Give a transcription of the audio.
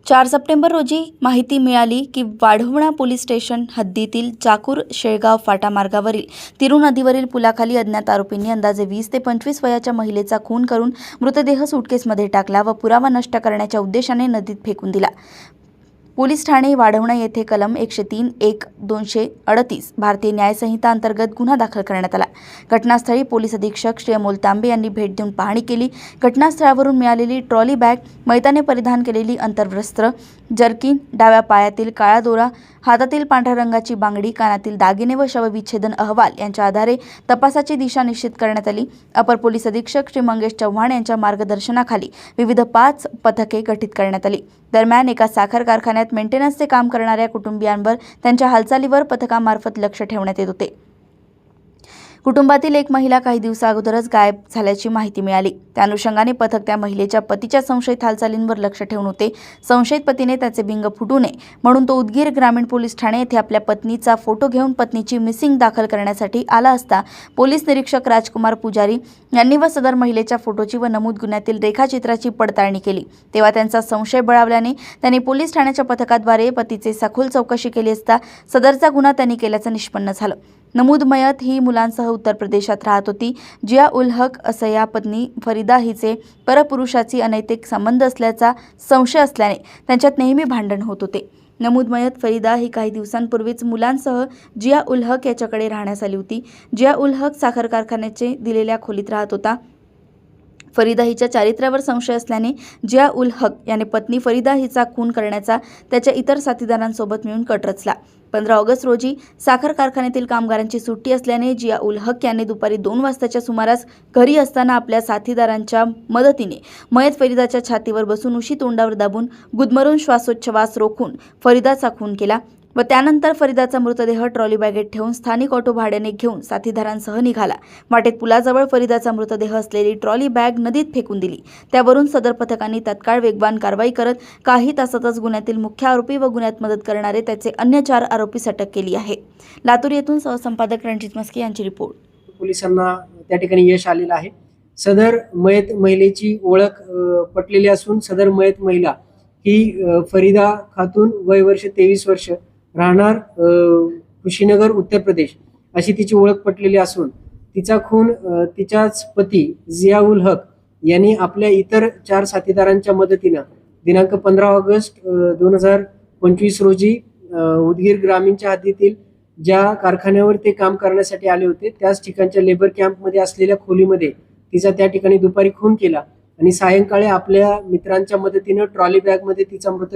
4 September रोजी माहिती मिळाली की वाढवणा पोलीस स्टेशन हद्दीतील चाकूर शेळगाव फाटा मार्गावरील तिरू नदीवरील पुलाखाली अज्ञात आरोपींनी अंदाजे 20 ते 25 वयाच्या महिलेचा खून करून मृतदेह सुटकेसमध्ये टाकला व पुरावा नष्ट करण्याच्या उद्देशाने नदीत फेकून दिला। पोलीस ठाणे वाढवणा येथे कलम 103(1)(238) भारतीय न्याय संहिता अंतर्गत गुन्हा दाखल करण्यात आला। घटनास्थळी पोलीस अधीक्षक श्री अमोल तांबे यांनी भेट देऊन पाहणी केली। घटनास्थळावरून मिळालेली ट्रॉली बॅग, मैताने परिधान केलेली अंतर्वस्त्र, जर्किन, डाव्या पायातील काळा दोरा, हातातील पांढऱ्या रंगाची बांगडी, कानातील दागिने व शवविच्छेदन अहवाल यांच्या आधारे तपासाची दिशा निश्चित करण्यात आली। अपर पोलीस अधीक्षक श्री मंगेश चव्हाण यांच्या मार्गदर्शनाखाली विविध 5 पथके गठीत करण्यात आली। दरम्यान एका साखर कारखान्यात मेंटेनन्सचे काम करणाऱ्या कुटुंबियांवर त्यांच्या हालचालीवर पथकामार्फत लक्ष ठेवण्यात येत होते। कुटुंबातील एक महिला काही दिवसाअगोदरच गायब झाल्याची माहिती मिळाली। त्या अनुषंगाने पथक त्या महिलेच्या पतीच्या संशयित हालचालींवर लक्ष ठेवून होते। संशयित पतीने त्याचे बिंग फुटू नये म्हणून तो उदगीर ग्रामीण पोलीस ठाणे येथे आपल्या पत्नीचा फोटो घेऊन पत्नीची मिसिंग दाखल करण्यासाठी आला असता पोलीस निरीक्षक राजकुमार पुजारी यांनी व सदर महिलेच्या फोटोची व नमूद गुन्ह्यातील रेखाचित्राची पडताळणी केली। तेव्हा त्यांचा संशय बळावल्याने त्यांनी पोलीस ठाण्याच्या पथकाद्वारे पतीचे सखोल चौकशी केली असता सदरचा गुन्हा त्यांनी केल्याचं निष्पन्न झालं। नमूद मयत ही मुलांसह उत्तर प्रदेशात राहत होती। जिया उल हक असं या पत्नी फरीदा हिचे परपुरुषाची अनैतिक संबंध असल्याचा संशय असल्याने त्यांच्यात नेहमी भांडण होत होते। नमूद मयत फरीदा ही काही दिवसांपूर्वीच मुलांसह जिया उल हक याच्याकडे राहण्यास आली होती। जिया उल हक साखर कारखान्याचे दिलेल्या खोलीत राहत होता। फरीदा हिच्या चारित्र्यावर संशय असल्याने जिया उल हक याने पत्नी फरीदा हिचा खून करण्याचा त्याच्या इतर साथीदारांसोबत मिळून कट रचला। 15 ऑगस्ट रोजी साखर कारखान्यातील कामगारांची सुट्टी असल्याने जिया उल हक याने दुपारी 2 वाजताच्या सुमारास घरी असताना आपल्या साथीदारांच्या मदतीने मयत फरीदाच्या छातीवर बसून उशी तोंडावर दाबून गुदमरून श्वासोच्छवास रोखून फरीदाचा खून केला व त्यानंतर फरीदाचा मृतदेह ट्रॉली बॅगेत ठेवून स्थानिक ऑटो भाड्याने घेऊन साथीदारांसह निघाला। वाटेत पुलाजवळ फरीदाचा मृतदेह असलेली ट्रॉली बॅग नदीत फेकून दिली। त्यावरून सदर पथकांनी तत्काळ वेगवान कारवाई करत काही तासातच गुन्ह्यातील मुख्य आरोपी व गुन्ह्यात मदत करणारे त्याचे अन्य 4 आरोपीस अटक केली आहे। लातूर येथून सहसंपादक रणजित मस्के यांची रिपोर्ट। पोलिसांना त्या ठिकाणी यश आलेलं आहे। सदर मयत महिलेची ओळख पटलेली असून सदर मयत महिला ही फरीदा खातून वय वर्ष 23 वर्ष, राहणार कुशीनगर उत्तर प्रदेश अशी तिची ओळख पटलेली असून तिचा खून तिच्याच पती जिया उल हक यांनी आपल्या इतर 4 साथीदारांच्या मदतीने दिनांक 15 ऑगस्ट 2025 रोजी उदगीर ग्रामीणच्या हद्दीतील ज्या कारखान्यावर ते काम करण्यासाठी आले होते त्याच ठिकाणच्या लेबर कॅम्पमध्ये असलेल्या खोलीमध्ये तिचा त्या ठिकाणी दुपारी खून केला आणि सायंकाळी आपल्या मित्रांच्या मदतीने ट्रॉली बॅगमध्ये तिचा मृतदेह